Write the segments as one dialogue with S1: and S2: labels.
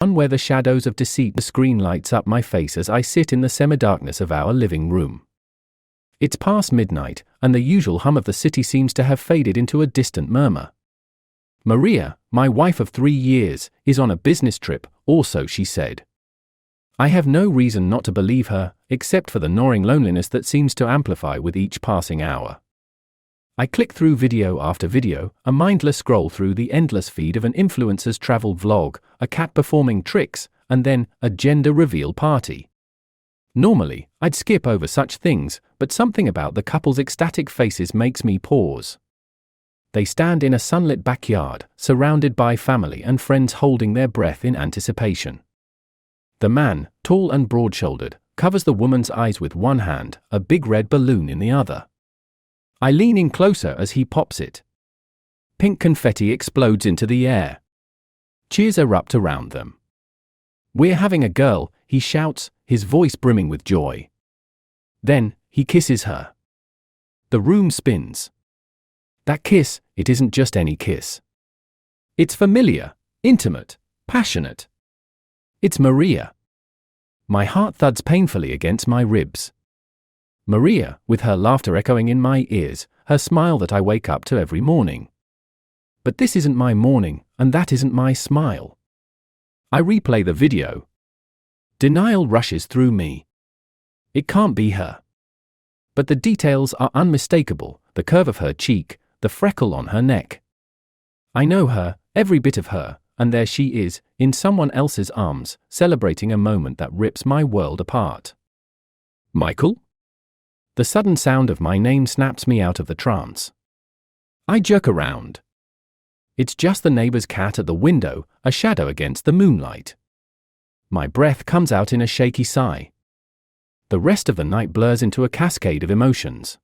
S1: one where the shadows of deceit. The screen lights up my face as I sit in the semi-darkness of our living room. It's past midnight, and the usual hum of the city seems to have faded into a distant murmur. Maria, my wife of 3 years, is on a business trip, or so she said. I have no reason not to believe her, except for the gnawing loneliness that seems to amplify with each passing hour. I click through video after video, a mindless scroll through the endless feed of an influencer's travel vlog, a cat performing tricks, and then a gender reveal party. Normally, I'd skip over such things, but something about the couple's ecstatic faces makes me pause. They stand in a sunlit backyard, surrounded by family and friends holding their breath in anticipation. The man, tall and broad-shouldered, covers the woman's eyes with one hand, a big red balloon in the other. I lean in closer as he pops it. Pink confetti explodes into the air. Cheers erupt around them. "We're having a girl," he shouts, his voice brimming with joy. Then, he kisses her. The room spins. That kiss, it isn't just any kiss. It's familiar, intimate, passionate. It's Maria. My heart thuds painfully against my ribs. Maria, with her laughter echoing in my ears, her smile that I wake up to every morning. But this isn't my morning, and that isn't my smile. I replay the video. Denial rushes through me. It can't be her. But the details are unmistakable, the curve of her cheek, the freckle on her neck. I know her, every bit of her, and there she is, in someone else's arms, celebrating a moment that rips my world apart. Michael? The sudden sound of my name snaps me out of the trance. I jerk around. It's just the neighbor's cat at the window, a shadow against the moonlight. My breath comes out in a shaky sigh. The rest of the night blurs into a cascade of emotions.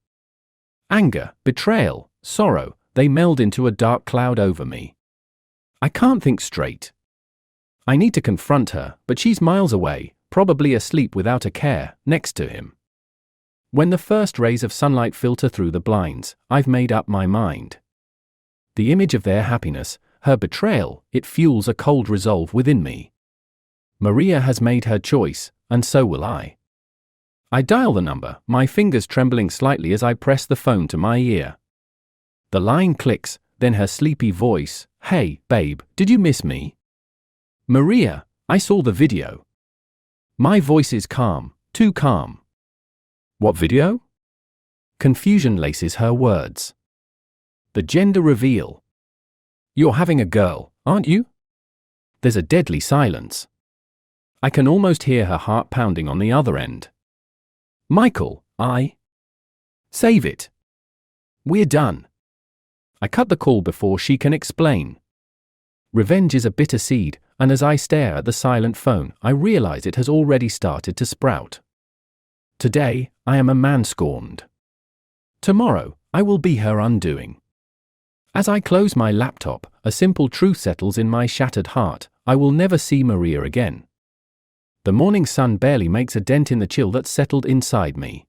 S1: Anger, betrayal, sorrow, they meld into a dark cloud over me. I can't think straight. I need to confront her, but she's miles away, probably asleep without a care, next to him. When the first rays of sunlight filter through the blinds, I've made up my mind. The image of their happiness, her betrayal, it fuels a cold resolve within me. Maria has made her choice, and so will I. I dial the number, my fingers trembling slightly as I press the phone to my ear. The line clicks, then her sleepy voice, "Hey, babe, did you miss me?" "Maria, I saw the video." My voice is calm, too calm. "What video?" Confusion laces her words. "The gender reveal." "You're having a girl, aren't you?" There's a deadly silence. I can almost hear her heart pounding on the other end. "Michael, Save it. We're done." I cut the call before she can explain. Revenge is a bitter seed, and as I stare at the silent phone, I realize it has already started to sprout. Today, I am a man scorned. Tomorrow, I will be her undoing. As I close my laptop, a simple truth settles in my shattered heart: I will never see Maria again. The morning sun barely makes a dent in the chill that's settled inside me.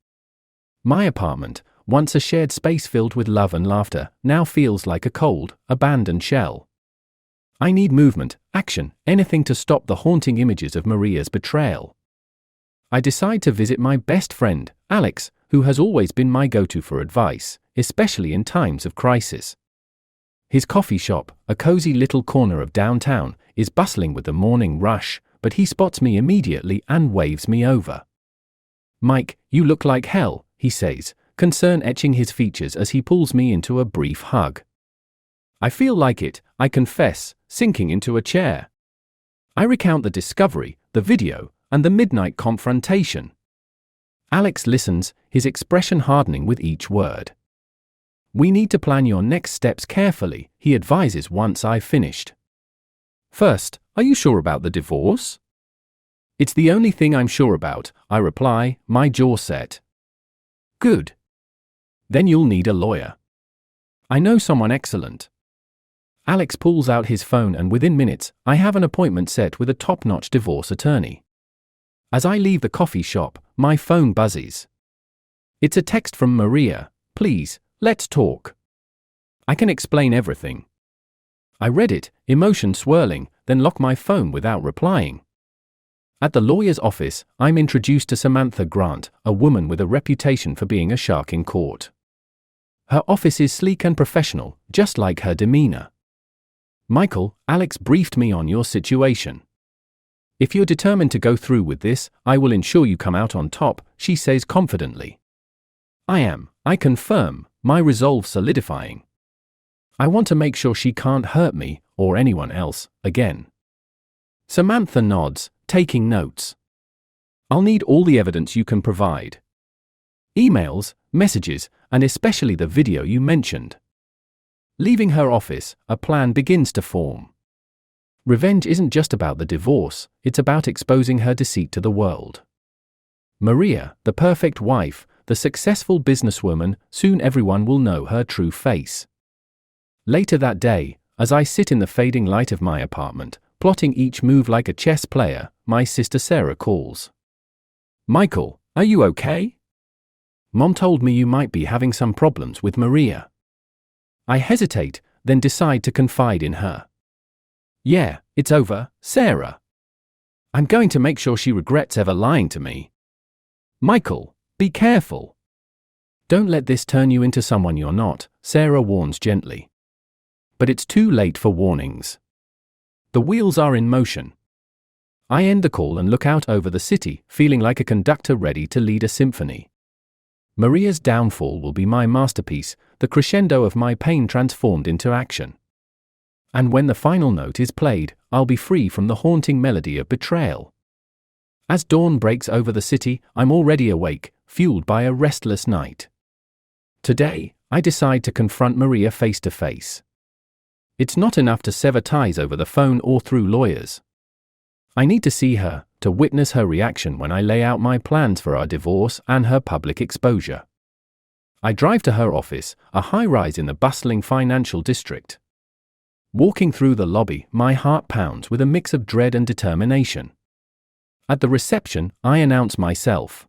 S1: My apartment, once a shared space filled with love and laughter, now feels like a cold, abandoned shell. I need movement, action, anything to stop the haunting images of Maria's betrayal. I decide to visit my best friend, Alex, who has always been my go-to for advice, especially in times of crisis. His coffee shop, a cozy little corner of downtown, is bustling with the morning rush, but he spots me immediately and waves me over. "Mike, you look like hell," he says, concern etching his features as he pulls me into a brief hug. I feel like it, I confess, sinking into a chair. I recount the discovery, the video, and the midnight confrontation. Alex listens, his expression hardening with each word. "We need to plan your next steps carefully," he advises once I've finished. "First, are you sure about the divorce?" "It's the only thing I'm sure about," I reply, my jaw set. "Good. Then you'll need a lawyer. I know someone excellent." Alex pulls out his phone and within minutes, I have an appointment set with a top-notch divorce attorney. As I leave the coffee shop, my phone buzzes. It's a text from Maria: "Please, let's talk. I can explain everything." I read it, emotion swirling, then lock my phone without replying. At the lawyer's office, I'm introduced to Samantha Grant, a woman with a reputation for being a shark in court. Her office is sleek and professional, just like her demeanor. "Michael, Alex briefed me on your situation. If you're determined to go through with this, I will ensure you come out on top," she says confidently. I am, I confirm, my resolve solidifying. I want to make sure she can't hurt me, or anyone else, again. Samantha nods, taking notes. "I'll need all the evidence you can provide. Emails, messages, and especially the video you mentioned." Leaving her office, a plan begins to form. Revenge isn't just about the divorce, it's about exposing her deceit to the world. Maria, the perfect wife, the successful businesswoman, soon everyone will know her true face. Later that day, as I sit in the fading light of my apartment, plotting each move like a chess player, my sister Sarah calls. "Michael, are you okay? Mom told me you might be having some problems with Maria." I hesitate, then decide to confide in her. "Yeah, it's over, Sarah. I'm going to make sure she regrets ever lying to me." "Michael, be careful. Don't let this turn you into someone you're not," Sarah warns gently. But it's too late for warnings. The wheels are in motion. I end the call and look out over the city, feeling like a conductor ready to lead a symphony. Maria's downfall will be my masterpiece, the crescendo of my pain transformed into action. And when the final note is played, I'll be free from the haunting melody of betrayal. As dawn breaks over the city, I'm already awake, fueled by a restless night. Today, I decide to confront Maria face to face. It's not enough to sever ties over the phone or through lawyers. I need to see her, to witness her reaction when I lay out my plans for our divorce and her public exposure. I drive to her office, a high-rise in the bustling financial district. Walking through the lobby, my heart pounds with a mix of dread and determination. At the reception, I announce myself.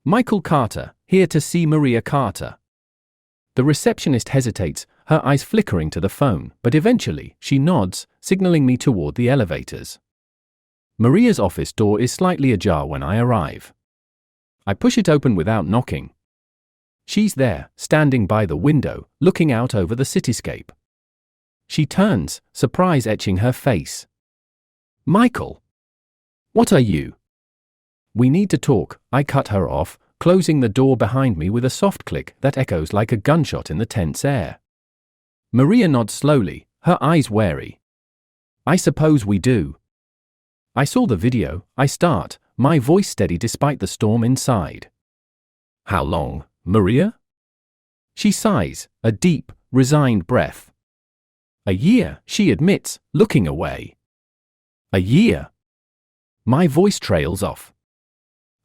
S1: "Michael Carter, here to see Maria Carter." The receptionist hesitates, her eyes flickering to the phone, but eventually, she nods, signaling me toward the elevators. Maria's office door is slightly ajar when I arrive. I push it open without knocking. She's there, standing by the window, looking out over the cityscape. She turns, surprise etching her face. "Michael! What are you?" "We need to talk," I cut her off, closing the door behind me with a soft click that echoes like a gunshot in the tense air. Maria nods slowly, her eyes wary. "I suppose we do." "I saw the video," I start, my voice steady despite the storm inside. "How long, Maria?" She sighs, a deep, resigned breath. "A year," she admits, looking away. "A year?" My voice trails off.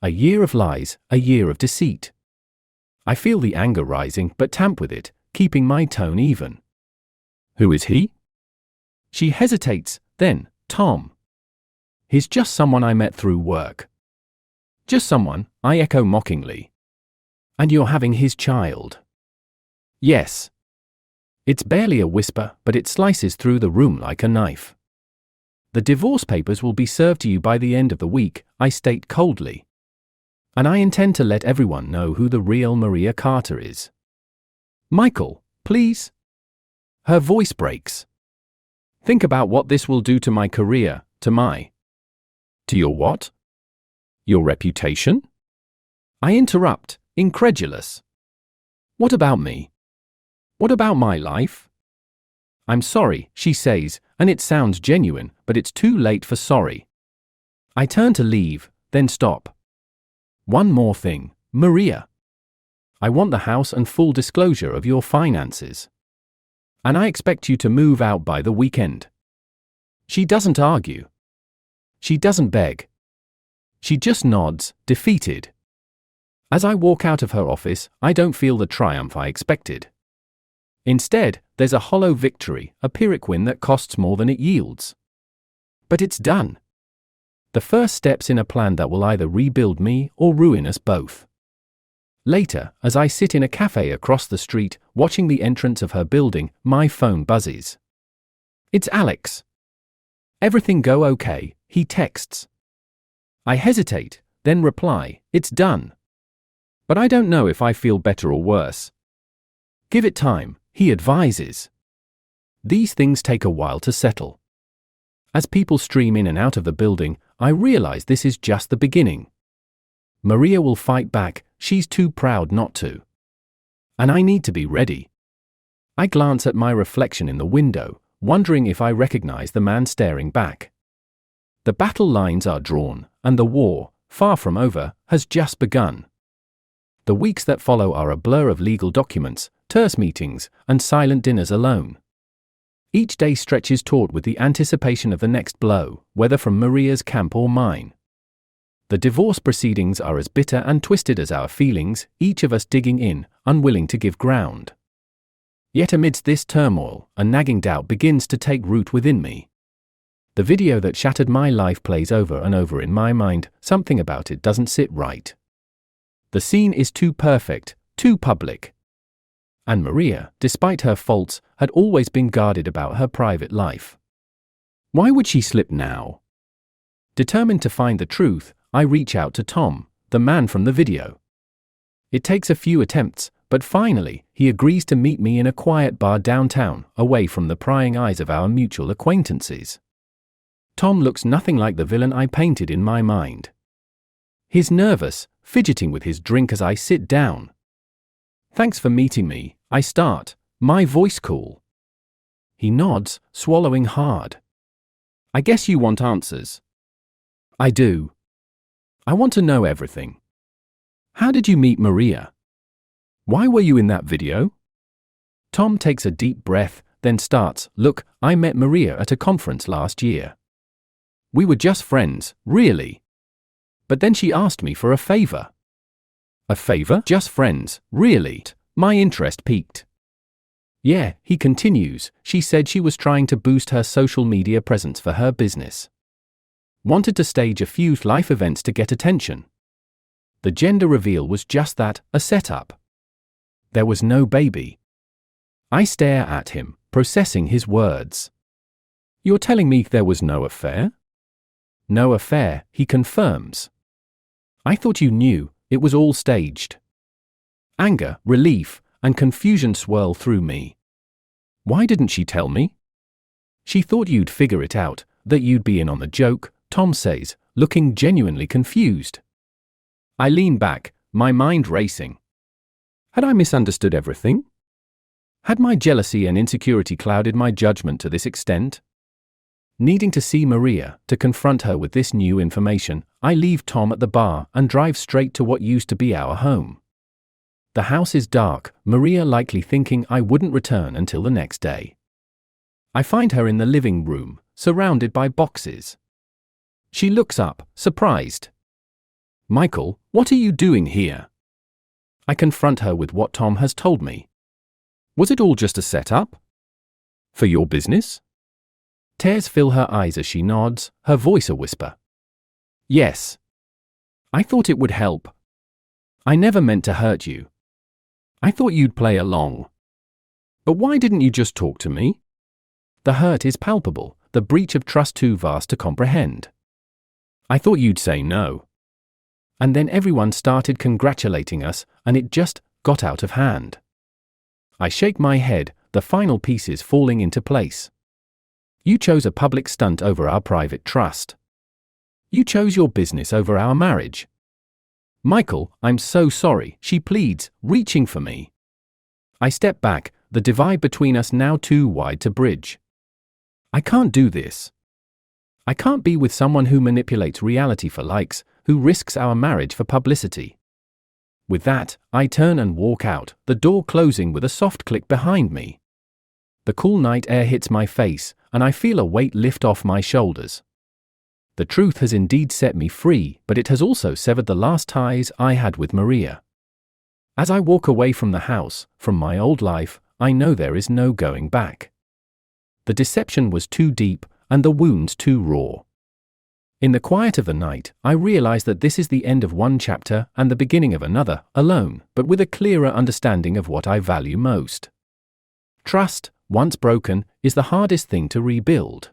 S1: A year of lies, a year of deceit. I feel the anger rising but tamp with it, keeping my tone even. "Who is he?" She hesitates, then, "Tom. He's just someone I met through work." "Just someone," I echo mockingly. "And you're having his child?" "Yes." It's barely a whisper, but it slices through the room like a knife. "The divorce papers will be served to you by the end of the week," I state coldly. "And I intend to let everyone know who the real Maria Carter is." "Michael, please." Her voice breaks. "Think about what this will do to my career, to my..." "To your what?" "Your reputation?" I interrupt, incredulous. "What about me? What about my life?" "I'm sorry," she says, and it sounds genuine, but it's too late for sorry. I turn to leave, then stop. "One more thing, Maria. I want the house and full disclosure of your finances. And I expect you to move out by the weekend." She doesn't argue. She doesn't beg. She just nods, defeated. As I walk out of her office, I don't feel the triumph I expected. Instead, there's a hollow victory, a Pyrrhic win that costs more than it yields. But it's done. The first steps in a plan that will either rebuild me or ruin us both. Later, as I sit in a cafe across the street, watching the entrance of her building, my phone buzzes. It's Alex. Everything go okay, he texts. I hesitate, then reply, it's done. But I don't know if I feel better or worse. Give it time, he advises. These things take a while to settle. As people stream in and out of the building, I realize this is just the beginning. Maria will fight back, she's too proud not to. And I need to be ready. I glance at my reflection in the window, wondering if I recognize the man staring back. The battle lines are drawn, and the war, far from over, has just begun. The weeks that follow are a blur of legal documents, terse meetings, and silent dinners alone. Each day stretches taut with the anticipation of the next blow, whether from Maria's camp or mine. The divorce proceedings are as bitter and twisted as our feelings, each of us digging in, unwilling to give ground. Yet amidst this turmoil, a nagging doubt begins to take root within me. The video that shattered my life plays over and over in my mind, something about it doesn't sit right. The scene is too perfect, too public. And Maria, despite her faults, had always been guarded about her private life. Why would she slip now? Determined to find the truth, I reach out to Tom, the man from the video. It takes a few attempts, but finally, he agrees to meet me in a quiet bar downtown, away from the prying eyes of our mutual acquaintances. Tom looks nothing like the villain I painted in my mind. He's nervous, fidgeting with his drink as I sit down. Thanks for meeting me, I start, my voice cool. He nods, swallowing hard. I guess you want answers. I do. I want to know everything. How did you meet Maria? Why were you in that video? Tom takes a deep breath, then starts, look, I met Maria at a conference last year. We were just friends, really. But then she asked me for a favor. A favor? Just friends, really. My interest piqued. Yeah, he continues, she said she was trying to boost her social media presence for her business. Wanted to stage a few life events to get attention. The gender reveal was just that, a setup. There was no baby. I stare at him, processing his words. You're telling me there was no affair? No affair, he confirms. I thought you knew, it was all staged. Anger, relief, and confusion swirl through me. Why didn't she tell me? She thought you'd figure it out, that you'd be in on the joke, Tom says, looking genuinely confused. I lean back, my mind racing. Had I misunderstood everything? Had my jealousy and insecurity clouded my judgment to this extent? Needing to see Maria, to confront her with this new information, I leave Tom at the bar and drive straight to what used to be our home. The house is dark, Maria likely thinking I wouldn't return until the next day. I find her in the living room, surrounded by boxes. She looks up, surprised. Michael, what are you doing here? I confront her with what Tom has told me. Was it all just a setup? For your business? Tears fill her eyes as she nods, her voice a whisper. Yes. I thought it would help. I never meant to hurt you. I thought you'd play along. But why didn't you just talk to me? The hurt is palpable, the breach of trust too vast to comprehend. I thought you'd say no. And then everyone started congratulating us, and it just got out of hand. I shake my head, the final pieces falling into place. You chose a public stunt over our private trust. You chose your business over our marriage. Michael, I'm so sorry, she pleads, reaching for me. I step back, the divide between us now too wide to bridge. I can't do this. I can't be with someone who manipulates reality for likes, who risks our marriage for publicity. With that, I turn and walk out, the door closing with a soft click behind me. The cool night air hits my face, and I feel a weight lift off my shoulders. The truth has indeed set me free, but it has also severed the last ties I had with Maria. As I walk away from the house, from my old life, I know there is no going back. The deception was too deep, and the wounds too raw. In the quiet of the night, I realize that this is the end of one chapter and the beginning of another, alone, but with a clearer understanding of what I value most. Trust, once broken, is the hardest thing to rebuild.